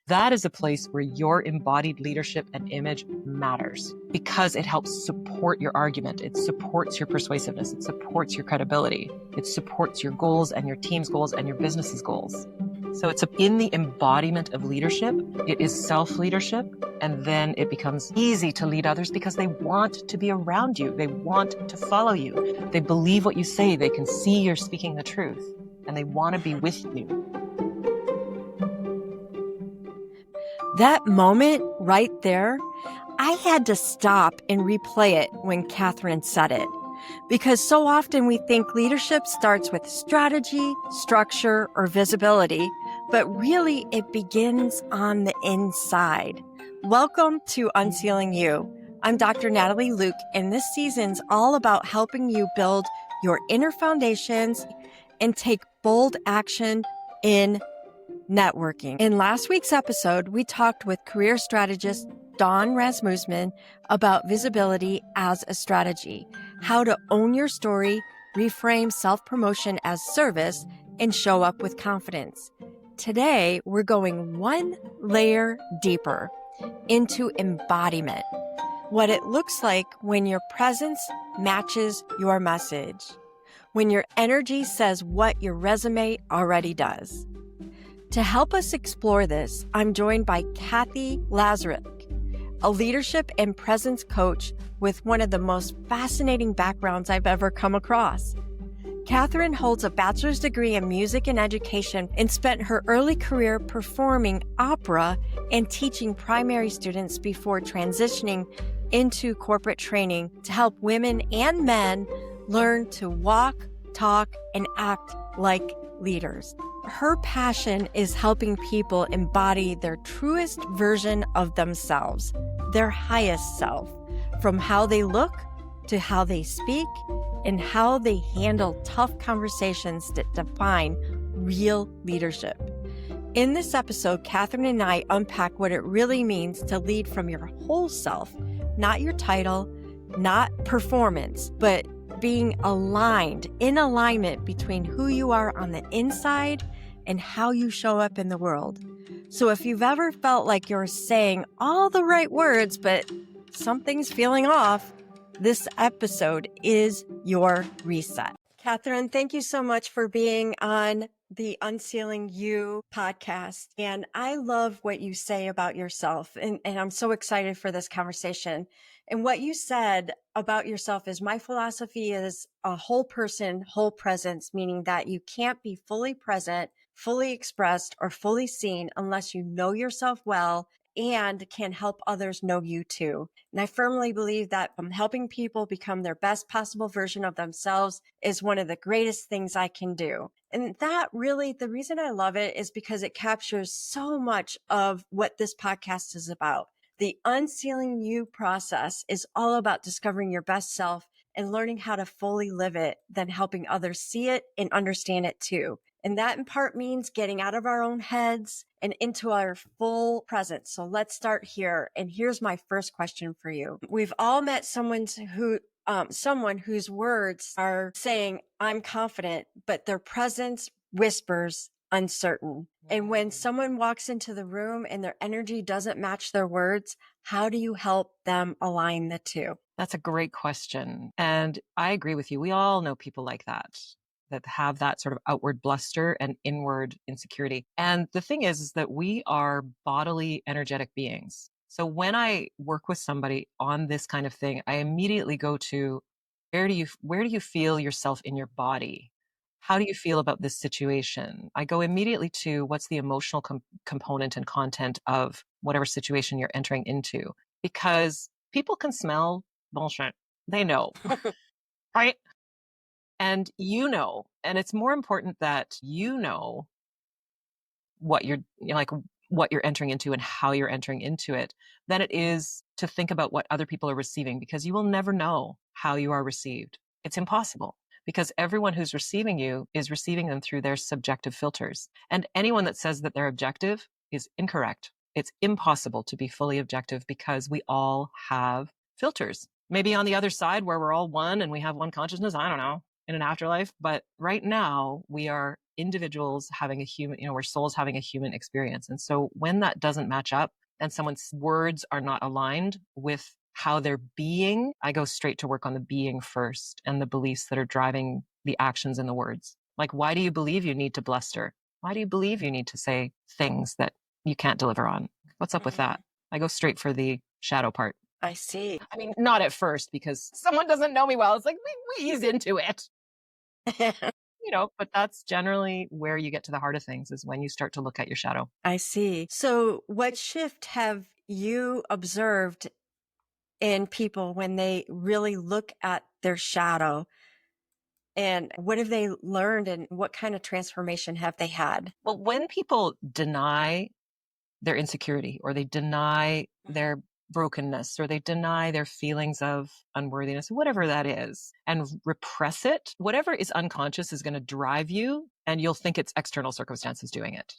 That is a place where your embodied leadership and image matters because it helps support your argument. It supports your persuasiveness. It supports your credibility. It supports your goals and your team's goals and your business's goals. So it's in the embodiment of leadership. It is self-leadership. And then it becomes easy to lead others because they want to be around you. They want to follow you. They believe what you say. They can see you're speaking the truth and they want to be with you. That moment right there, I had to stop and replay it when Katherine said it. Because so often we think leadership starts with strategy, structure, or visibility, but really it begins on the inside. Welcome to UnCeiling You. I'm Dr. Natalie Luke, and this season's all about helping you build your inner foundations and take bold action in networking. In last week's episode, we talked with career strategist Dawn Rasmussen about visibility as a strategy, how to own your story, reframe self-promotion as service, and show up with confidence. Today, we're going one layer deeper into embodiment, what it looks like when your presence matches your message, when your energy says what your resume already does. To help us explore this, I'm joined by Katherine Lazaruk, a leadership and presence coach with one of the most fascinating backgrounds I've ever come across. Katherine holds a bachelor's degree in music and education and spent her early career performing opera and teaching primary students before transitioning into corporate training to help women and men learn to walk, talk, and act like leaders. Her passion is helping people embody their truest version of themselves, their highest self, from how they look to how they speak and how they handle tough conversations that define real leadership. In this episode, Katherine and I unpack what it really means to lead from your whole self, not your title, not performance, but being aligned, in alignment between who you are on the inside and how you show up in the world. So if you've ever felt like you're saying all the right words, but something's feeling off, this episode is your reset. Katherine, thank you so much for being on the UnCeiling You podcast. And I love what you say about yourself. And I'm so excited for this conversation. And what you said about yourself is my philosophy is a whole person, whole presence, meaning that you can't be fully present, fully expressed, or fully seen unless you know yourself well and can help others know you too. And I firmly believe that helping people become their best possible version of themselves is one of the greatest things I can do. And that really, the reason I love it is because it captures so much of what this podcast is about. The UnCeiling You process is all about discovering your best self and learning how to fully live it, then helping others see it and understand it too. And that in part means getting out of our own heads and into our full presence. So let's start here. And here's my first question for you. We've all met someone whose words are saying, I'm confident, but their presence whispers uncertain. And when someone walks into the room and their energy doesn't match their words, how do you help them align the two? That's a great question. And I agree with you. We all know people like that have that sort of outward bluster and inward insecurity. And the thing is that we are bodily, energetic beings. So when I work with somebody on this kind of thing, I immediately go to where do you feel yourself in your body? How do you feel about this situation? I go immediately to what's the emotional component and content of whatever situation you're entering into, because people can smell bullshit. They know, right? And and it's more important that you know what what you're entering into and how you're entering into it than it is to think about what other people are receiving, because you will never know how you are received. It's impossible, because everyone who's receiving you is receiving them through their subjective filters. And anyone that says that they're objective is incorrect. It's impossible to be fully objective because we all have filters. Maybe on the other side where we're all one and we have one consciousness, I don't know, in an afterlife. But right now we are individuals having a human, we're souls having a human experience. And so when that doesn't match up and someone's words are not aligned with how they're being, I go straight to work on the being first and the beliefs that are driving the actions and the words. Like, why do you believe you need to bluster? Why do you believe you need to say things that you can't deliver on? What's up with that? I go straight for the shadow part. I see. I mean, not at first, because someone doesn't know me well. It's like, we ease into it. But that's generally where you get to the heart of things, is when you start to look at your shadow. I see. So what shift have you observed in people when they really look at their shadow? And what have they learned, and what kind of transformation have they had? Well, when people deny their insecurity, or they deny their brokenness, or they deny their feelings of unworthiness, whatever that is, and repress it, whatever is unconscious is going to drive you, and you'll think it's external circumstances doing it.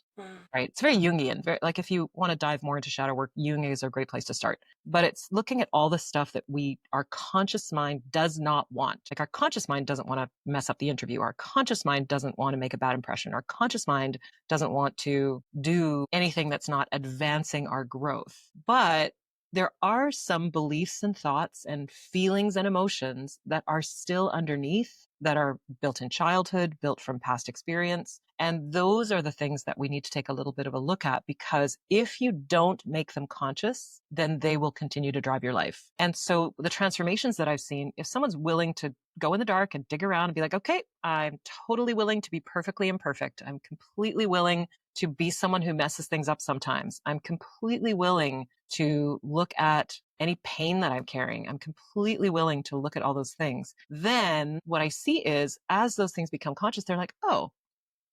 Right? It's very Jungian. Like, if you want to dive more into shadow work, Jung is a great place to start. But it's looking at all the stuff that our conscious mind does not want. Like, our conscious mind doesn't want to mess up the interview. Our conscious mind doesn't want to make a bad impression. Our conscious mind doesn't want to do anything that's not advancing our growth. But there are some beliefs and thoughts and feelings and emotions that are still underneath, that are built in childhood, built from past experience. And those are the things that we need to take a little bit of a look at, because if you don't make them conscious, then they will continue to drive your life. And so the transformations that I've seen, if someone's willing to go in the dark and dig around and be like, okay, I'm totally willing to be perfectly imperfect. I'm completely willing to be someone who messes things up sometimes. I'm completely willing to look at any pain that I'm carrying. I'm completely willing to look at all those things. Then what I see is, as those things become conscious, they're like, oh,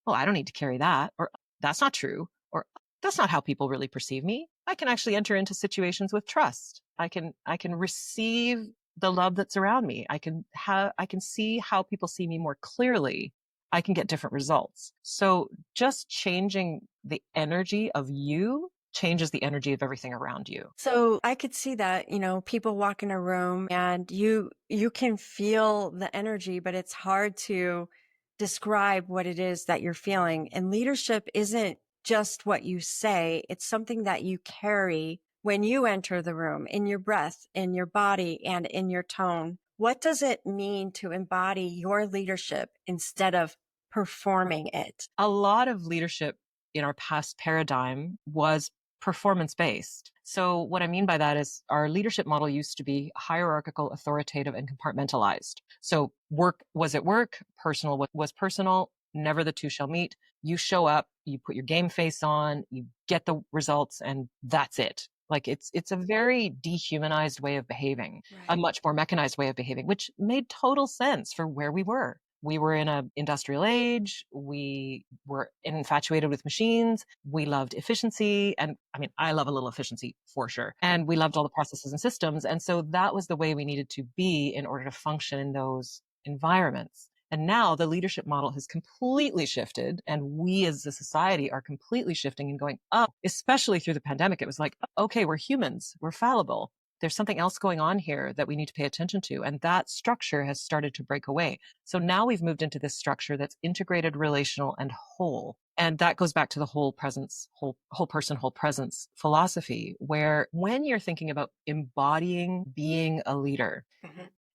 well, I don't need to carry that, or that's not true, or that's not how people really perceive me. I can actually enter into situations with trust. I can receive the love that's around me. I can see how people see me more clearly. I can get different results. So just changing the energy of you changes the energy of everything around you. So I could see that, people walk in a room and you can feel the energy, but it's hard to describe what it is that you're feeling. And leadership isn't just what you say. It's something that you carry when you enter the room, in your breath, in your body, and in your tone. What does it mean to embody your leadership instead of performing it? A lot of leadership in our past paradigm was performance-based. So what I mean by that is, our leadership model used to be hierarchical, authoritative, and compartmentalized. So work was at work, personal was personal, never the two shall meet. You show up, you put your game face on, you get the results, and that's it. Like, it's a very dehumanized way of behaving, a much more mechanized way of behaving, which made total sense for where we were. We were in an industrial age. We were infatuated with machines. We loved efficiency. And I mean, I love a little efficiency for sure. And we loved all the processes and systems. And so that was the way we needed to be in order to function in those environments. And now the leadership model has completely shifted. And we as a society are completely shifting and going up, especially through the pandemic. It was like, okay, we're humans. We're fallible. There's something else going on here that we need to pay attention to. And that structure has started to break away. So now we've moved into this structure that's integrated, relational, and whole. And that goes back to the whole presence, whole person, whole presence philosophy, where when you're thinking about embodying being a leader,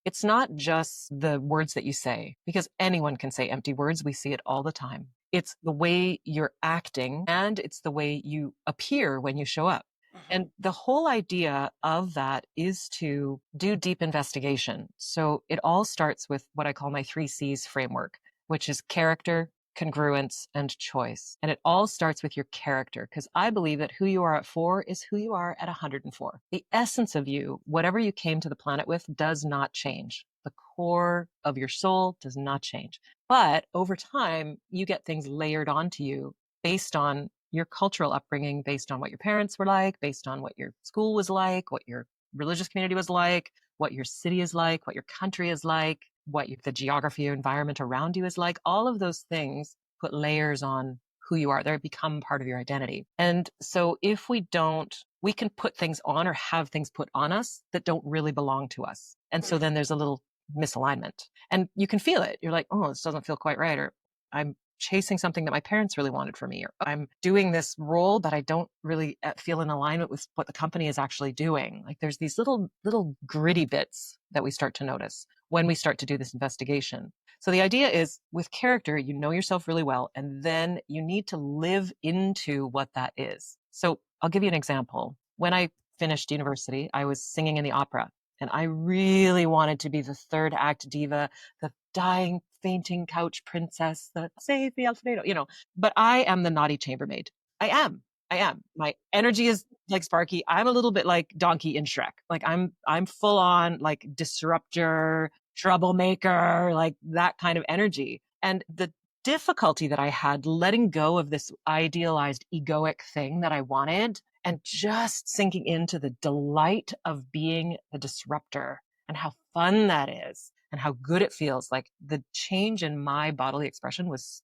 it's not just the words that you say, because anyone can say empty words. We see it all the time. It's the way you're acting, and it's the way you appear when you show up. And the whole idea of that is to do deep investigation. So it all starts with what I call my 3 C's framework, which is character, congruence, and choice. And it all starts with your character, because I believe that who you are at 4 is who you are at 104. The essence of you, whatever you came to the planet with, does not change. The core of your soul does not change. But over time, you get things layered onto you based on your cultural upbringing, based on what your parents were like, based on what your school was like, what your religious community was like, what your city is like, what your country is like, what the geography or environment around you is like. All of those things put layers on who you are. They become part of your identity. And so if we don't, we can put things on or have things put on us that don't really belong to us. And so then there's a little misalignment, and you can feel it. You're like, oh, this doesn't feel quite right. Or I'm chasing something that my parents really wanted for me, or I'm doing this role, but I don't really feel in alignment with what the company is actually doing. Like there's these little gritty bits that we start to notice when we start to do this investigation. So the idea is with character, you know yourself really well, and then you need to live into what that is. So I'll give you an example. When I finished university, I was singing in the opera, and I really wanted to be the third act diva, the dying, fainting couch princess, the save me Alfredo, but I am the naughty chambermaid. I am. I am. My energy is like Sparky. I'm a little bit like Donkey in Shrek. Like I'm full on like disruptor, troublemaker, like that kind of energy. And the difficulty that I had letting go of this idealized egoic thing that I wanted and just sinking into the delight of being the disruptor and how fun that is and how good it feels. Like the change in my bodily expression was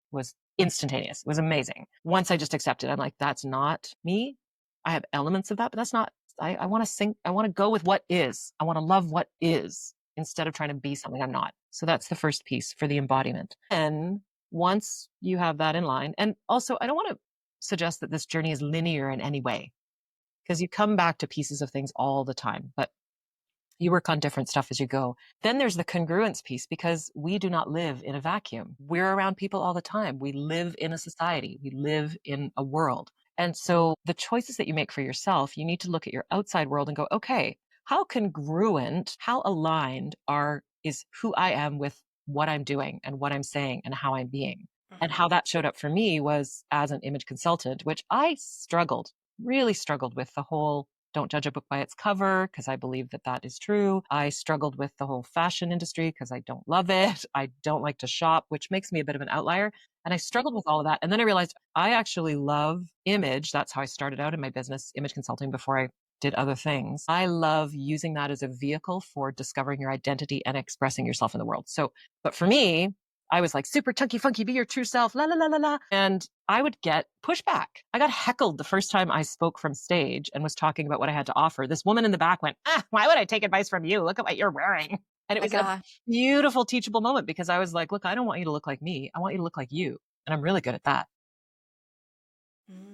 instantaneous. It was amazing. Once I just accepted, I'm like, that's not me. I have elements of that, but that's not, I want to sing. I want to go with what is. I want to love what is instead of trying to be something I'm not. So that's the first piece for the embodiment. And once you have that in line, and also I don't want to suggest that this journey is linear in any way, because you come back to pieces of things all the time, but you work on different stuff as you go. Then there's the congruence piece, because we do not live in a vacuum. We're around people all the time. We live in a society. We live in a world. And so the choices that you make for yourself, you need to look at your outside world and go, okay, how congruent, how aligned is who I am with what I'm doing and what I'm saying and how I'm being. And how that showed up for me was as an image consultant, which I really struggled with the whole don't judge a book by its cover, because I believe that that is true. I struggled with the whole fashion industry because I don't love it. I don't like to shop, which makes me a bit of an outlier. And I struggled with all of that. And then I realized I actually love image. That's how I started out in my business, image consulting, before I did other things. I love using that as a vehicle for discovering your identity and expressing yourself in the world. So, but for me, I was like super chunky, funky, be your true self, la, la, la, la, la. And I would get pushback. I got heckled the first time I spoke from stage and was talking about what I had to offer. This woman in the back went, why would I take advice from you? Look at what you're wearing. And it was a beautiful teachable moment, because I was like, look, I don't want you to look like me. I want you to look like you. And I'm really good at that.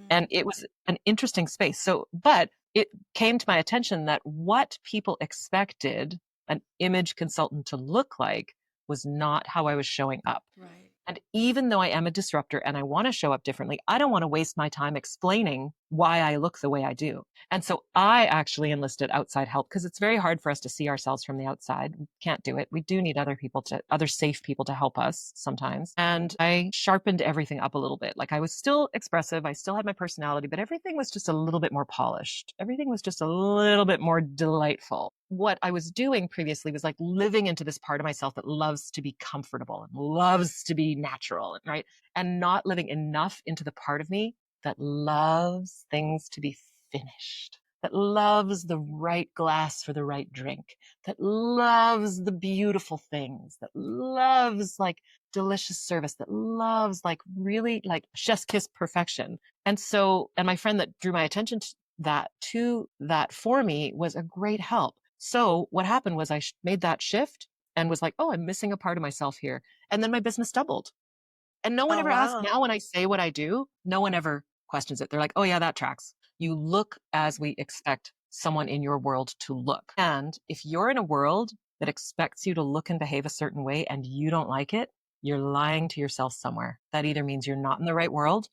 And it was an interesting space. So, but it came to my attention that what people expected an image consultant to look like was not how I was showing up. Right. And even though I am a disruptor and I want to show up differently, I don't want to waste my time explaining why I look the way I do. And so I actually enlisted outside help, because it's very hard for us to see ourselves from the outside. We can't do it. We do need other safe people to help us sometimes. And I sharpened everything up a little bit. Like I was still expressive. I still had my personality, but everything was just a little bit more polished. Everything was just a little bit more delightful. What I was doing previously was like living into this part of myself that loves to be comfortable and loves to be natural, right? And not living enough into the part of me that loves things to be finished, that loves the right glass for the right drink, that loves the beautiful things, that loves like delicious service, that loves like really like chef's kiss perfection. And my friend that drew my attention to that for me was a great help. So what happened was I made that shift and was like, oh, I'm missing a part of myself here. And then my business doubled. And no one ever asks. Now when I say what I do, no one ever questions it. They're like, oh yeah, that tracks. You look as we expect someone in your world to look. And if you're in a world that expects you to look and behave a certain way and you don't like it, you're lying to yourself somewhere. That either means you're not in the right world,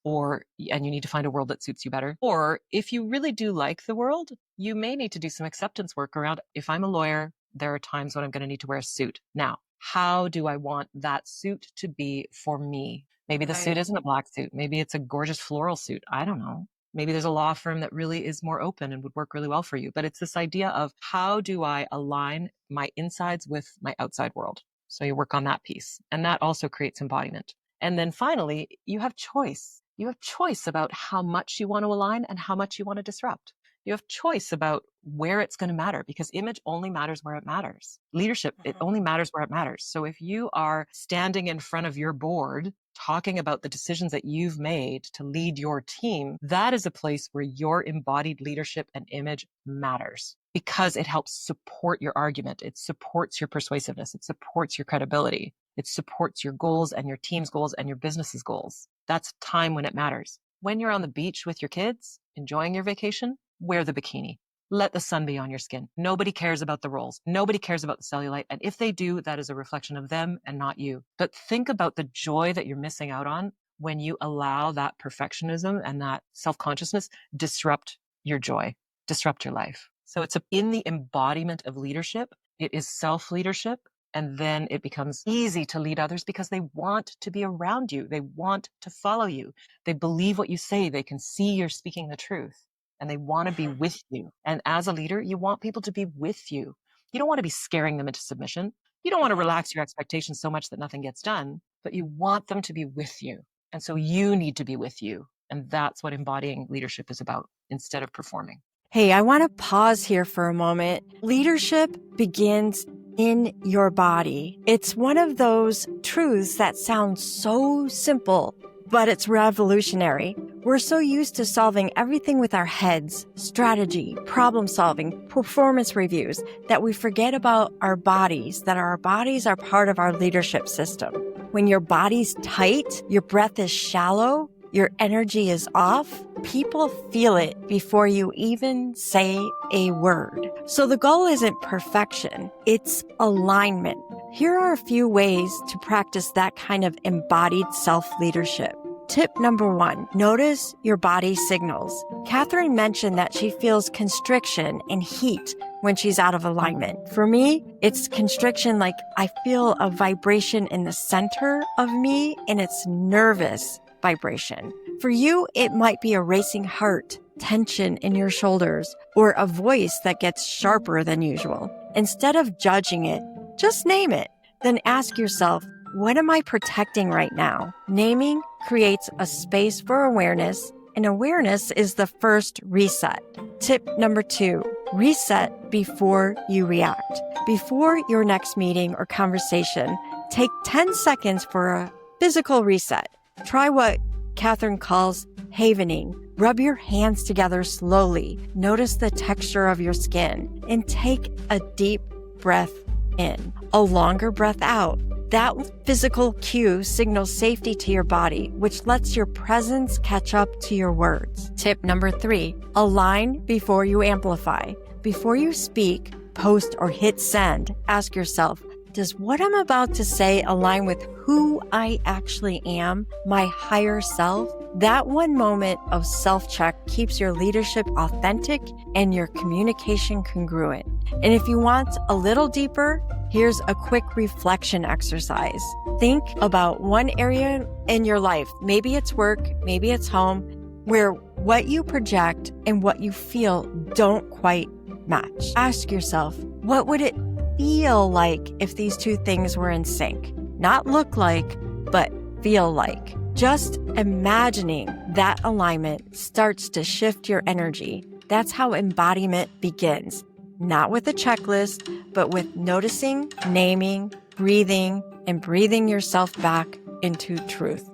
and you need to find a world that suits you better. Or if you really do like the world, you may need to do some acceptance work around, if I'm a lawyer, there are times when I'm going to need to wear a suit. Now, how do I want that suit to be for me? Maybe the suit isn't a black suit. Maybe it's a gorgeous floral suit. I don't know. Maybe there's a law firm that really is more open and would work really well for you. But it's this idea of how do I align my insides with my outside world? So you work on that piece. And that also creates embodiment. And then finally, you have choice. You have choice about how much you want to align and how much you want to disrupt. You have choice about where it's going to matter, because image only matters where it matters. Leadership, it only matters where it matters. So if you are standing in front of your board talking about the decisions that you've made to lead your team, that is a place where your embodied leadership and image matters because it helps support your argument. It supports your persuasiveness. It supports your credibility. It supports your goals and your team's goals and your business's goals. That's time when it matters. When you're on the beach with your kids, enjoying your vacation, wear the bikini. Let the sun be on your skin. Nobody cares about the rolls. Nobody cares about the cellulite. And if they do, that is a reflection of them and not you. But think about the joy that you're missing out on when you allow that perfectionism and that self-consciousness disrupt your joy, disrupt your life. So it's in the embodiment of leadership. It is self-leadership. And then it becomes easy to lead others because they want to be around you. They want to follow you. They believe what you say. They can see you're speaking the truth and they want to be with you. And as a leader, you want people to be with you. You don't want to be scaring them into submission. You don't want to relax your expectations so much that nothing gets done, but you want them to be with you. And so you need to be with you. And that's what embodying leadership is about instead of performing. Hey, I want to pause here for a moment. Leadership begins in your body. It's one of those truths that sounds so simple, but it's revolutionary. We're so used to solving everything with our heads, strategy, problem solving, performance reviews, that we forget about our bodies, that our bodies are part of our leadership system. When your body's tight, your breath is shallow, your energy is off, people feel it before you even say a word. So the goal isn't perfection, it's alignment. Here are a few ways to practice that kind of embodied self-leadership. Tip number 1, notice your body signals. Katherine mentioned that she feels constriction and heat when she's out of alignment. For me, it's constriction, like I feel a vibration in the center of me and it's nervous vibration. For you, it might be a racing heart, tension in your shoulders, or a voice that gets sharper than usual. Instead of judging it, just name it. Then ask yourself, what am I protecting right now? Naming creates a space for awareness, and awareness is the first reset. Tip number 2, reset before you react. Before your next meeting or conversation, take 10 seconds for a physical reset. Try what Katherine calls havening. Rub your hands together slowly. Notice the texture of your skin and take a deep breath in, a longer breath out. That physical cue signals safety to your body, which lets your presence catch up to your words. Tip number 3, align before you amplify. Before you speak, post, or hit send, ask yourself, does what I'm about to say align with who I actually am, my higher self? That one moment of self-check keeps your leadership authentic and your communication congruent. And if you want a little deeper, here's a quick reflection exercise. Think about one area in your life, maybe it's work, maybe it's home, where what you project and what you feel don't quite match. Ask yourself, what would it feel like if these two things were in sync? Not look like, but feel like. Just imagining that alignment starts to shift your energy. That's how embodiment begins. Not with a checklist, but with noticing, naming, breathing, and breathing yourself back into truth.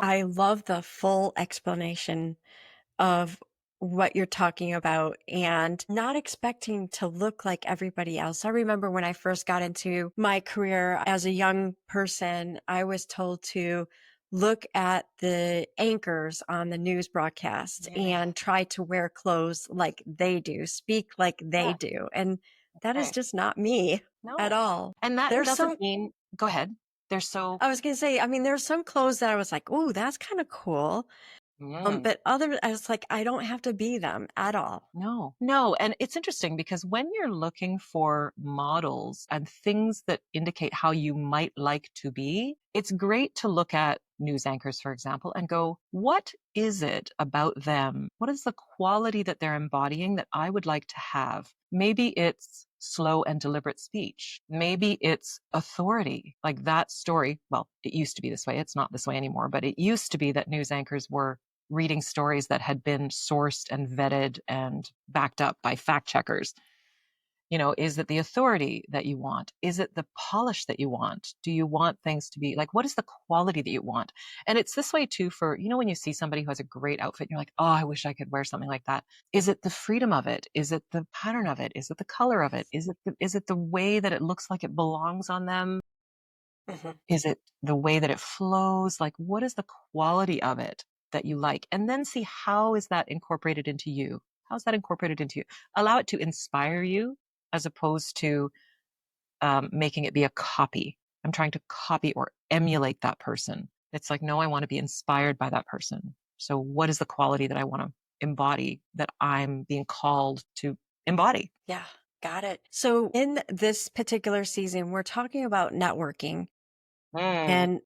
I love the full explanation of what you're talking about and not expecting to look like everybody else. I remember when I first got into my career as a young person, I was told to look at the anchors on the news broadcast and try to wear clothes like they do, speak like they do. And that is just not me at all. And that There's doesn't some, mean, go ahead. I was going to say, I mean, there's some clothes that I was like, oh, that's kind of cool. But other, I was like, I don't have to be them at all. No. And it's interesting because when you're looking for models and things that indicate how you might like to be, it's great to look at news anchors, for example, and go, what is it about them? What is the quality that they're embodying that I would like to have? Maybe it's slow and deliberate speech. Maybe it's authority, like that story. Well, it used to be this way. It's not this way anymore, but it used to be that news anchors were reading stories that had been sourced and vetted and backed up by fact checkers. Is it the authority that you want? Is it the polish that you want? Do you want things to be like, what is the quality that you want? And it's this way too for, when you see somebody who has a great outfit, you're like, oh, I wish I could wear something like that. Is it the freedom of it? Is it the pattern of it? Is it the color of it? Is it the way that it looks like it belongs on them? Mhm. Is it the way that it flows? Like, what is the quality of it that you like? And then see, how is that incorporated into you? How's that incorporated into you? Allow it to inspire you as opposed to making it be a copy. I'm trying to copy or emulate that person. It's like, no, I want to be inspired by that person. So what is the quality that I want to embody, that I'm being called to embody? Yeah, got it. So in this particular season, we're talking about networking Mm, and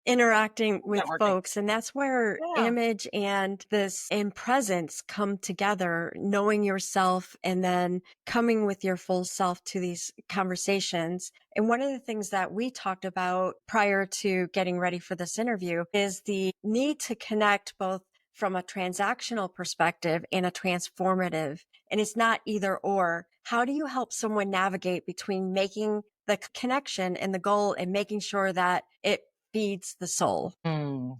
interacting with networking. folks. And that's where Yeah. image and this in presence come together, knowing yourself and then coming with your full self to these conversations. And one of the things that we talked about prior to getting ready for this interview is the need to connect both from a transactional perspective and a transformative. And it's not either or. How do you help someone navigate between making the connection and the goal and making sure that it feeds the soul?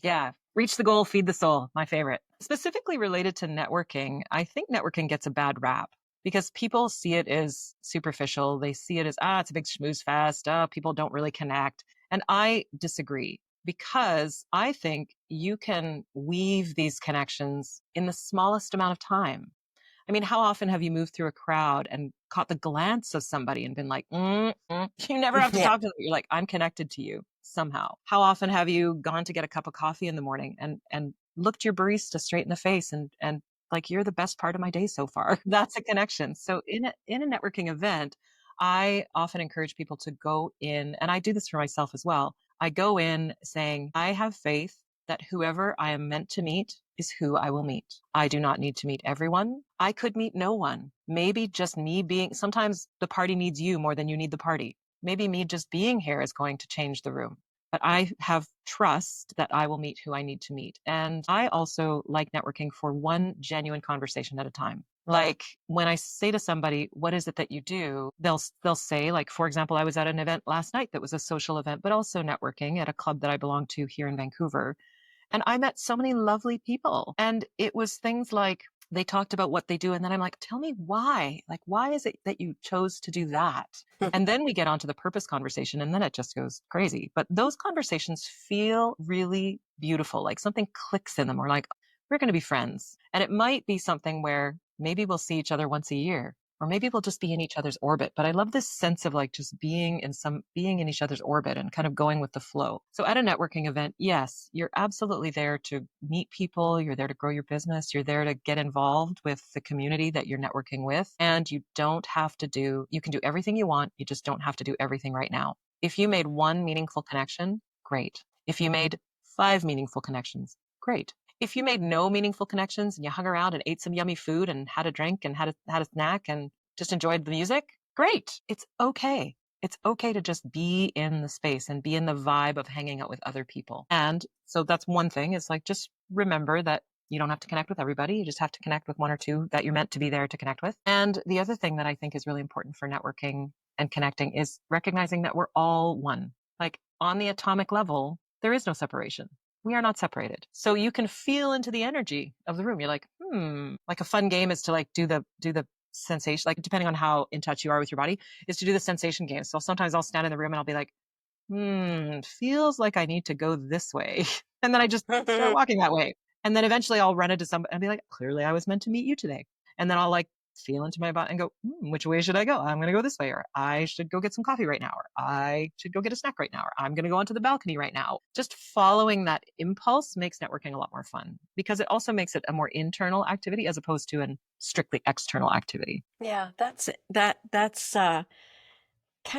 Yeah. Reach the goal, feed the soul. My favorite. Specifically related to networking, I think networking gets a bad rap because people see it as superficial. They see it as, it's a big schmooze fest. People don't really connect. And I disagree because I think you can weave these connections in the smallest amount of time. I mean, how often have you moved through a crowd and caught the glance of somebody and been like, you never have to Yeah. talk to them. You're like, I'm connected to you somehow. How often have you gone to get a cup of coffee in the morning and looked your barista straight in the face and like, you're the best part of my day so far. That's a connection. So in a networking event, I often encourage people to go in, and I do this for myself as well. I go in saying, I have faith that whoever I am meant to meet is who I will meet. I do not need to meet everyone. I could meet no one. Maybe just me being, sometimes the party needs you more than you need the party. Maybe me just being here is going to change the room. But I have trust that I will meet who I need to meet. And I also like networking for one genuine conversation at a time. Like when I say to somebody, what is it that you do? They'll say, like, for example, I was at an event last night that was a social event, but also networking at a club that I belong to here in Vancouver. And I met so many lovely people. And it was things like they talked about what they do. And then I'm like, tell me why. Like, why is it that you chose to do that? And then we get onto the purpose conversation and then it just goes crazy. But those conversations feel really beautiful. Like something clicks in them. Or like, we're going to be friends. And it might be something where maybe we'll see each other once a year. Or maybe we'll just be in each other's orbit. But I love this sense of like just being in each other's orbit and kind of going with the flow. So at a networking event, yes, you're absolutely there to meet people. You're there to grow your business. You're there to get involved with the community that you're networking with. And you can do everything you want. You just don't have to do everything right now. If you made one meaningful connection, great. If you made 5 meaningful connections, great. If you made no meaningful connections and you hung around and ate some yummy food and had a drink and had a snack and just enjoyed the music, great. It's okay. It's okay to just be in the space and be in the vibe of hanging out with other people. And so that's one thing, is like, just remember that you don't have to connect with everybody. You just have to connect with one or two that you're meant to be there to connect with. And the other thing that I think is really important for networking and connecting is recognizing that we're all one. Like on the atomic level, there is no separation. We are not separated. So you can feel into the energy of the room. You're like, like a fun game is to like do the sensation, like depending on how in touch you are with your body, is to do the sensation game. So sometimes I'll stand in the room and I'll be like, feels like I need to go this way. And then I just start walking that way. And then eventually I'll run into somebody and be like, clearly I was meant to meet you today. And then I'll like feel into my body and go, which way should I go? I'm going to go this way, or I should go get some coffee right now, or I should go get a snack right now, or I'm going to go onto the balcony right now. Just following that impulse makes networking a lot more fun because it also makes it a more internal activity as opposed to an strictly external activity. Yeah, that's kind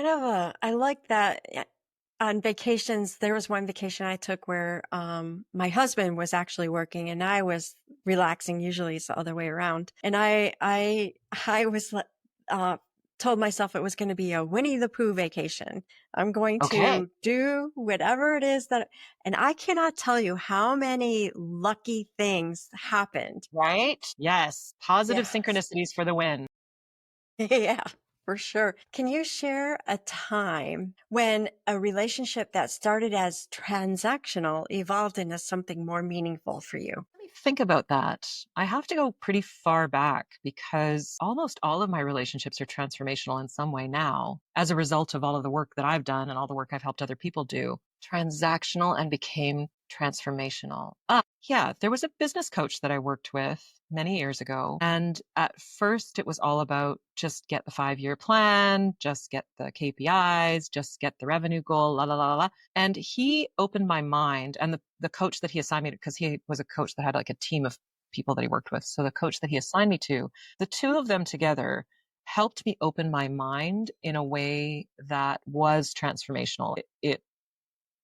of I like that. On vacations, there was one vacation I took where my husband was actually working and I was relaxing. Usually it's the other way around. And I was told myself it was going to be a Winnie the Pooh vacation. I'm going Okay. to do whatever it is and I cannot tell you how many lucky things happened. Right? Yes. Positive Yes. synchronicities for the win. Yeah, for sure. Can you share a time when a relationship that started as transactional evolved into something more meaningful for you? Let me think about that. I have to go pretty far back because almost all of my relationships are transformational in some way now as a result of all of the work that I've done and all the work I've helped other people do. Transactional and became transformational. Yeah, there was a business coach that I worked with many years ago. And at first, it was all about just get the 5 year plan, just get the KPIs, just get the revenue goal, la, la, la, la. La. And he opened my mind. And the coach that he assigned me to, because he was a coach that had like a team of people that he worked with. So the coach that he assigned me to, the two of them together helped me open my mind in a way that was transformational.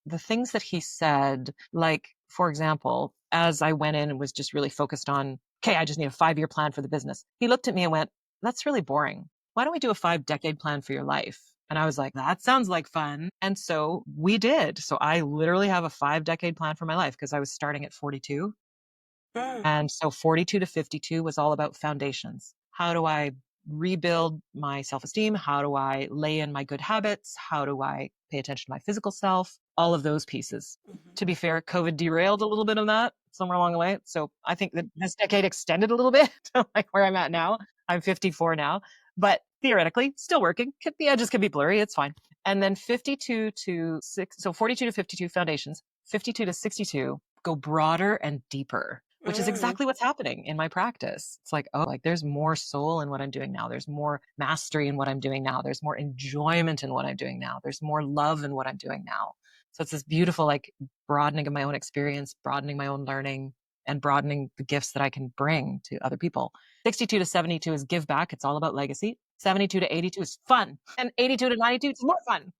The things that he said, like, for example, as I went in and was just really focused on, okay, I just need a 5 year plan for the business. He looked at me and went, that's really boring. Why don't we do a 5 decade plan for your life? And I was like, that sounds like fun. And so we did. So I literally have a 5 decade plan for my life because I was starting at 42. Mm, And so 42 to 52 was all about foundations. How do I rebuild my self esteem? How do I lay in my good habits? How do I pay attention to my physical self? All of those pieces. mhm. To be fair, COVID derailed a little bit of that somewhere along the way. So I think that this decade extended a little bit to like where I'm at now. I'm 54 now, but theoretically still working. The edges can be blurry. It's fine. And then 52 to 6, so 42 to 52 foundations, 52 to 62 go broader and deeper, which is Mm, exactly what's happening in my practice. It's like, oh, like there's more soul in what I'm doing now. There's more mastery in what I'm doing now. There's more enjoyment in what I'm doing now. There's more love in what I'm doing now. So it's this beautiful, like broadening of my own experience, broadening my own learning, and broadening the gifts that I can bring to other people. 62 to 72 is give back. It's all about legacy. 72 to 82 is fun. And 82 to 92 is more fun.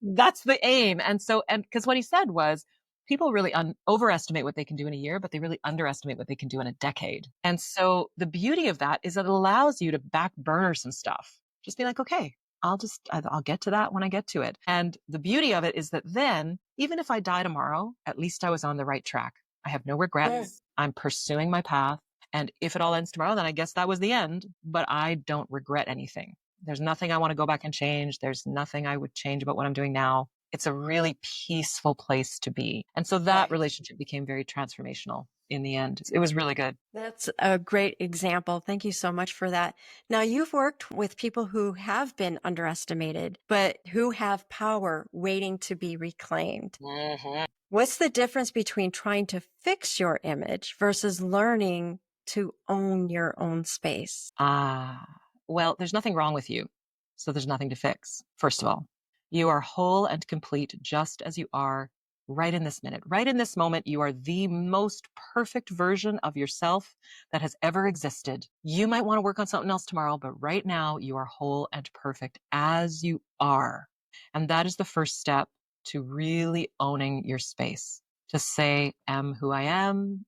That's the aim. And so, and because what he said was, people really overestimate what they can do in a year, but they really underestimate what they can do in a decade. And so the beauty of that is it allows you to back burner some stuff. Just be like, okay, I'll get to that when I get to it. And the beauty of it is that then, even if I die tomorrow, at least I was on the right track. I have no mm, regrets. I'm pursuing my path. And if it all ends tomorrow, then I guess that was the end, but I don't regret anything. There's nothing I want to go back and change. There's nothing I would change about what I'm doing now. It's a really peaceful place to be. And so that right. relationship became very transformational in the end. It was really good. That's a great example. Thank you so much for that. Now, you've worked with people who have been underestimated, but who have power waiting to be reclaimed. Mhm. What's the difference between trying to fix your image versus learning to own your own space? Ah, well, there's nothing wrong with you. So there's nothing to fix. First of all, you are whole and complete just as you are right in this minute. Right in this moment, you are the most perfect version of yourself that has ever existed. You might want to work on something else tomorrow, but right now you are whole and perfect as you are. And that is the first step to really owning your space. To say, am who I am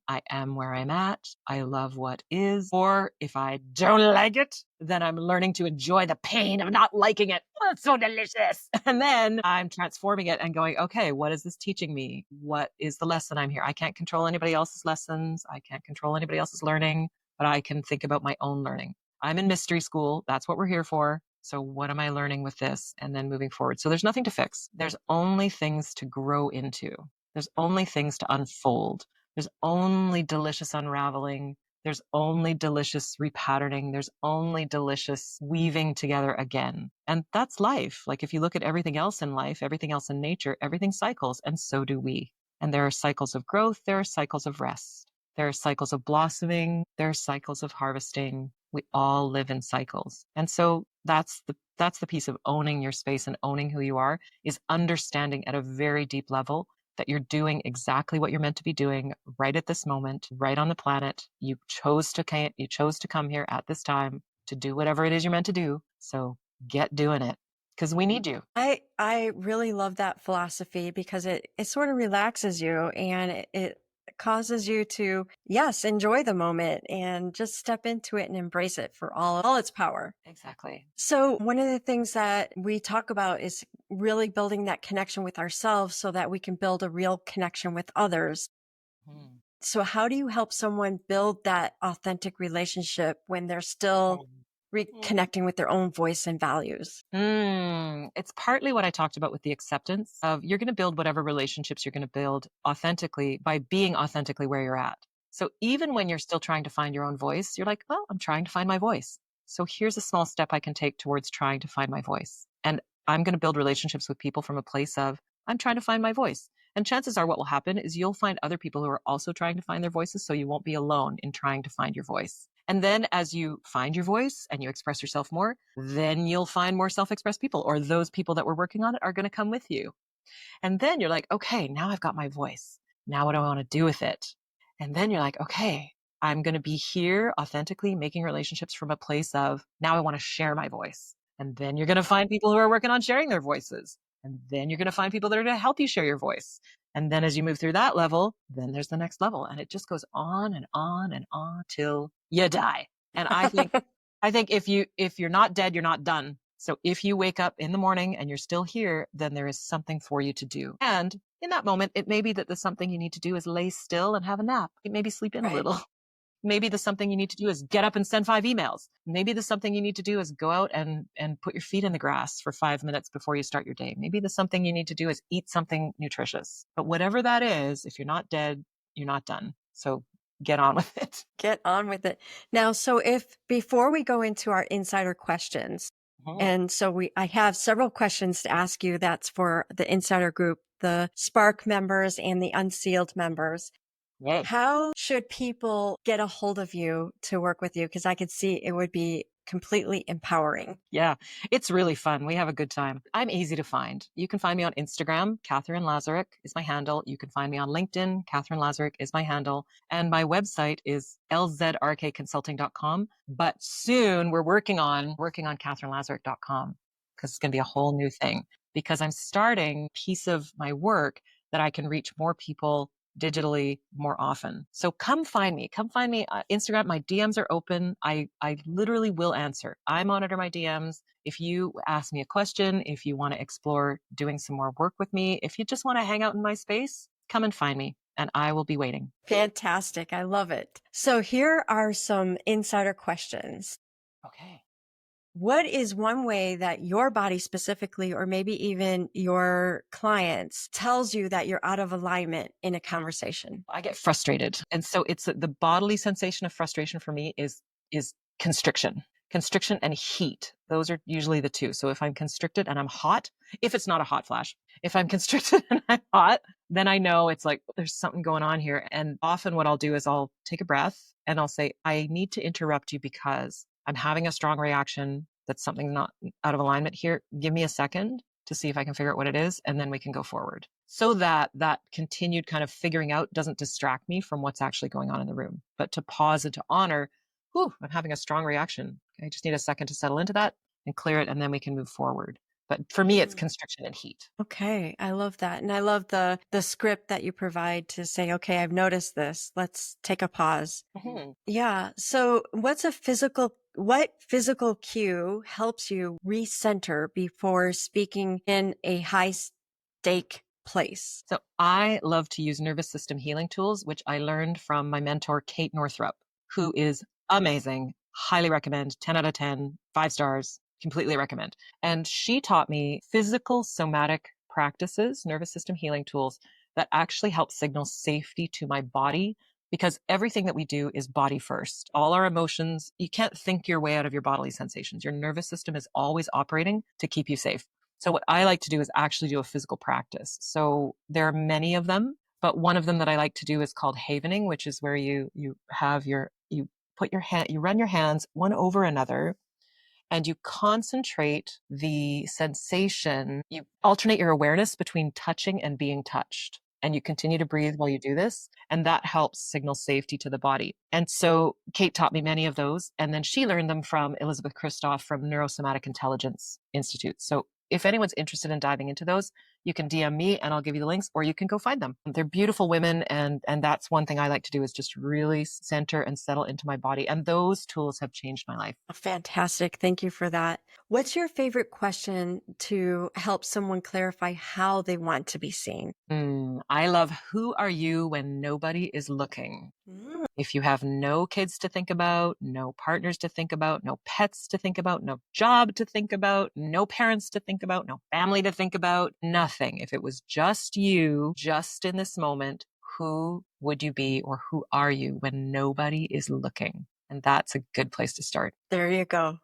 where I'm at, I love what is. Or if I don't like it, then I'm learning to enjoy the pain of not liking it. Oh, it's so delicious. And then I'm transforming it and going, okay, what is this teaching me? What is the lesson I'm here? I can't control anybody else's lessons. I can't control anybody else's learning, but I can think about my own learning. I'm in mystery school. That's what we're here for. So what am I learning with this? And then moving forward. So there's nothing to fix. There's only things to grow into. There's only things to unfold. There's only delicious unraveling. There's only delicious repatterning. There's only delicious weaving together again. And that's life. Like if you look at everything else in life, everything else in nature, everything cycles, and so do we. And there are cycles of growth. There are cycles of rest. There are cycles of blossoming. There are cycles of harvesting. We all live in cycles. And so that's the piece of owning your space and owning who you are, is understanding at a very deep level that you're doing exactly what you're meant to be doing right at this moment, right on the planet. You chose to come here at this time to do whatever it is you're meant to do. So get doing it because we need you. I really love that philosophy because it sort of relaxes you and it causes you to, yes, enjoy the moment and just step into it and embrace it for all its power. Exactly. So one of the things that we talk about is really building that connection with ourselves so that we can build a real connection with others. Hmm. So how do you help someone build that authentic relationship when they're still reconnecting with their own voice and values? It's partly what I talked about with the acceptance of you're going to build whatever relationships you're going to build authentically by being authentically where you're at. So even when you're still trying to find your own voice, you're like, well, I'm trying to find my voice. So here's a small step I can take towards trying to find my voice. And I'm going to build relationships with people from a place of I'm trying to find my voice. And chances are what will happen is you'll find other people who are also trying to find their voices. So you won't be alone in trying to find your voice. And then as you find your voice and you express yourself more, then you'll find more self-expressed people, or those people that we're working on it are going to come with you. And then you're like, okay, now I've got my voice. Now what do I want to do with it? And then you're like, okay, I'm going to be here authentically making relationships from a place of now I want to share my voice. And then you're going to find people who are working on sharing their voices. And then you're going to find people that are going to help you share your voice. And then as you move through that level, then there's the next level. And it just goes on and on and on till you die. And I think if you're not dead, you're not done. So if you wake up in the morning and you're still here, then there is something for you to do. And in that moment, it may be that the something you need to do is lay still and have a nap. Maybe sleep in a little. Maybe the something you need to do is get up and send 5 emails. Maybe the something you need to do is go out and put your feet in the grass for 5 minutes before you start your day. Maybe the something you need to do is eat something nutritious. But whatever that is, if you're not dead, you're not done. So get on with it. Get on with it. Now, so if before we go into our insider questions, and so I have several questions to ask you. That's for the insider group, the Spark members and the Unsealed members. Yes. How should people get a hold of you to work with you? Because I could see it would be completely empowering. Yeah, it's really fun. We have a good time. I'm easy to find. You can find me on Instagram. Katherine Lazaruk is my handle. You can find me on LinkedIn. Katherine Lazaruk is my handle. And my website is lzrkconsulting.com. But soon we're working on katherinelazaruk.com because it's going to be a whole new thing, because I'm starting a piece of my work that I can reach more people digitally more often. So come find me. Instagram. My DMs are open. I literally will answer. I monitor my DMs. If you ask me a question, if you want to explore doing some more work with me, if you just want to hang out in my space, come and find me and I will be waiting. Fantastic. I love it. So here are some insider questions. Okay. What is one way that your body specifically, or maybe even your clients, tells you that you're out of alignment in a conversation? I get frustrated. And so it's the bodily sensation of frustration for me is constriction and heat. Those are usually the two. So if I'm constricted and I'm hot, if it's not a hot flash, if I'm constricted and I'm hot, then I know it's like there's something going on here. And often what I'll do is I'll take a breath and I'll say, I need to interrupt you because I'm having a strong reaction. That's something not out of alignment here. Give me a second to see if I can figure out what it is, and then we can go forward. So that continued kind of figuring out doesn't distract me from what's actually going on in the room, but to pause and to honor, I'm having a strong reaction. I just need a second to settle into that and clear it, and then we can move forward. But for me, it's constriction and heat. Okay. I love that. And I love the script that you provide to say, okay, I've noticed this. Let's take a pause. Mm-hmm. Yeah. So what physical cue helps you recenter before speaking in a high stake place? So I love to use nervous system healing tools, which I learned from my mentor, Kate Northrup, who is amazing. Highly recommend, 10 out of 10, 5 stars. Completely recommend. And she taught me physical somatic practices, nervous system healing tools that actually help signal safety to my body, because everything that we do is body first. All our emotions, you can't think your way out of your bodily sensations. Your nervous system is always operating to keep you safe. So what I like to do is actually do a physical practice. So there are many of them, but one of them that I like to do is called havening, which is where you run your hands one over another, and you concentrate the sensation. You alternate your awareness between touching and being touched. And you continue to breathe while you do this. And that helps signal safety to the body. And so Kate taught me many of those. And then she learned them from Elizabeth Kristoff from Neurosomatic Intelligence Institute. So if anyone's interested in diving into those, you can DM me and I'll give you the links, or you can go find them. They're beautiful women. And that's one thing I like to do, is just really center and settle into my body. And those tools have changed my life. Fantastic. Thank you for that. What's your favorite question to help someone clarify how they want to be seen? I love, who are you when nobody is looking? If you have no kids to think about, no partners to think about, no pets to think about, no job to think about, no parents to think about, no family to think about, nothing. If it was just you, just in this moment, who would you be, or who are you when nobody is looking? And that's a good place to start. There you go.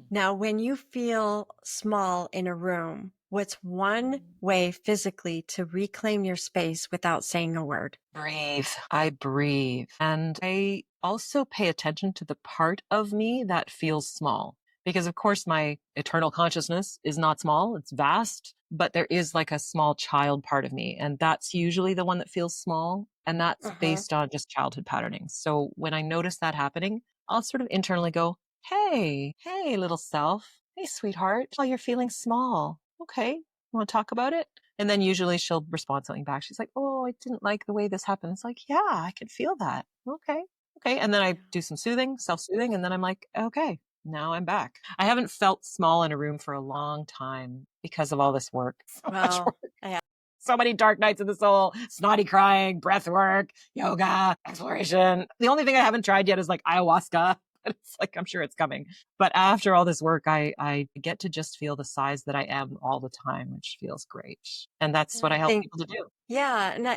Now, when you feel small in a room, what's one way physically to reclaim your space without saying a word? Breathe. I breathe. And I also pay attention to the part of me that feels small. Because of course, my eternal consciousness is not small, it's vast, but there is like a small child part of me. And that's usually the one that feels small. And that's based on just childhood patterning. So when I notice that happening, I'll sort of internally go, hey, little self. Hey, sweetheart. Oh, you're feeling small. Okay. You want to talk about it? And then usually she'll respond something back. She's like, oh, I didn't like the way this happened. It's like, yeah, I can feel that. Okay. And then I do some soothing, self-soothing. And then I'm like, okay, now I'm back. I haven't felt small in a room for a long time because of all this work. So much work. Yeah. So many dark nights of the soul, snotty crying, breath work, yoga, exploration. The only thing I haven't tried yet is like ayahuasca. It's like, I'm sure it's coming. But after all this work, I get to just feel the size that I am all the time, which feels great. And that's what I help people to do. Yeah. And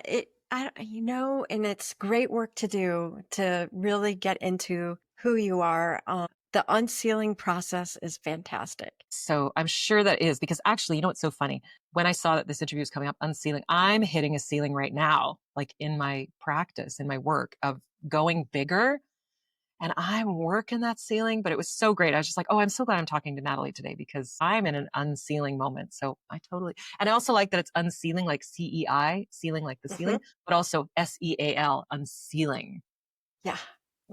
and it's great work to do to really get into who you are. The unsealing process is fantastic. So I'm sure that is, because actually, you know, what's so funny? When I saw that this interview was coming up, unsealing, I'm hitting a ceiling right now, like in my practice, in my work of going bigger. And I'm working that ceiling, but it was so great. I was just like, oh, I'm so glad I'm talking to Natalie today, because I'm in an unsealing moment. So and I also like that it's unsealing, like CEI, sealing like the ceiling, but also SEAL, unsealing. Yeah.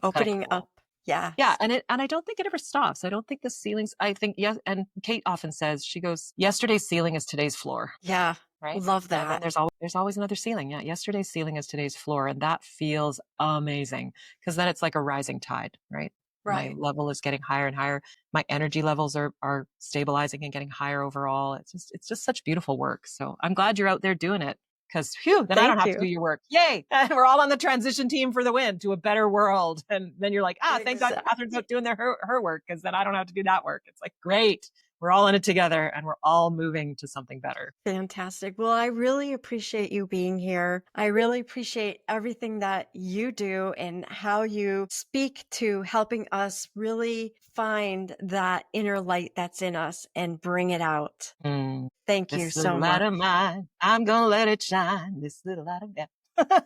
Opening up. Yeah. Yeah. And I don't think it ever stops. I don't think the ceilings, I think, yes. And Kate often says, she goes, yesterday's ceiling is today's floor. Yeah. Right. Love that. And there's always another ceiling. Yeah. Yesterday's ceiling is today's floor. And that feels amazing, because then it's like a rising tide, right? Right. My level is getting higher and higher. My energy levels are stabilizing and getting higher overall. It's just such beautiful work. So I'm glad you're out there doing it, because then I don't have to do your work. Yay. And we're all on the transition team for the win to a better world. And then you're like, thank God Katherine's out doing her work, because then I don't have to do that work. It's like, great. We're all in it together and we're all moving to something better. Fantastic. Well, I really appreciate you being here. I really appreciate everything that you do and how you speak to helping us really find that inner light that's in us and bring it out. Thank you so much. This little light of mine, I'm going to let it shine. This little light of mine.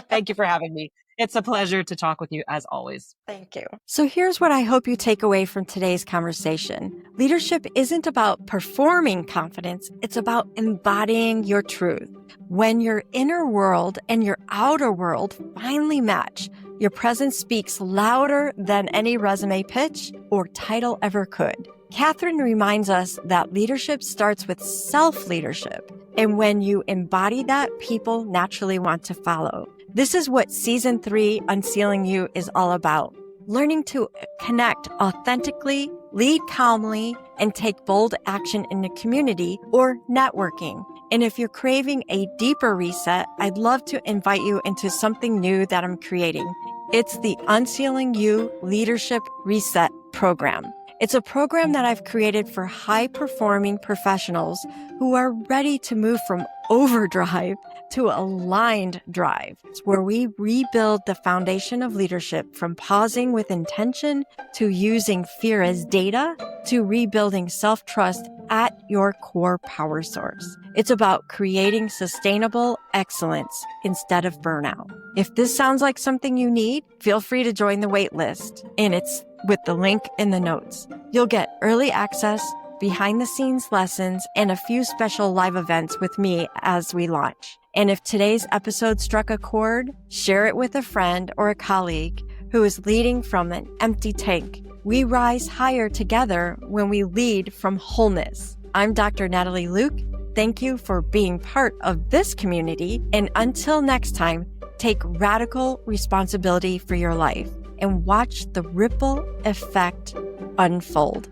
Thank you for having me. It's a pleasure to talk with you, as always. Thank you. So here's what I hope you take away from today's conversation. Leadership isn't about performing confidence. It's about embodying your truth. When your inner world and your outer world finally match, your presence speaks louder than any resume pitch or title ever could. Katherine reminds us that leadership starts with self-leadership. And when you embody that, people naturally want to follow. This is what Season 3 UnCeiling You is all about. Learning to connect authentically, lead calmly, and take bold action in the community or networking. And if you're craving a deeper reset, I'd love to invite you into something new that I'm creating. It's the UnCeiling You Leadership Reset Program. It's a program that I've created for high-performing professionals who are ready to move from overdrive to aligned drive. It's where we rebuild the foundation of leadership, from pausing with intention to using fear as data to rebuilding self-trust at your core power source. It's about creating sustainable excellence instead of burnout. If this sounds like something you need, feel free to join the wait list, and it's with the link in the notes. You'll get early access, behind-the-scenes lessons, and a few special live events with me as we launch. And if today's episode struck a chord, share it with a friend or a colleague who is leading from an empty tank. We rise higher together when we lead from wholeness. I'm Dr. Natalie Luke, thank you for being part of this community. And until next time, take radical responsibility for your life and watch the ripple effect unfold.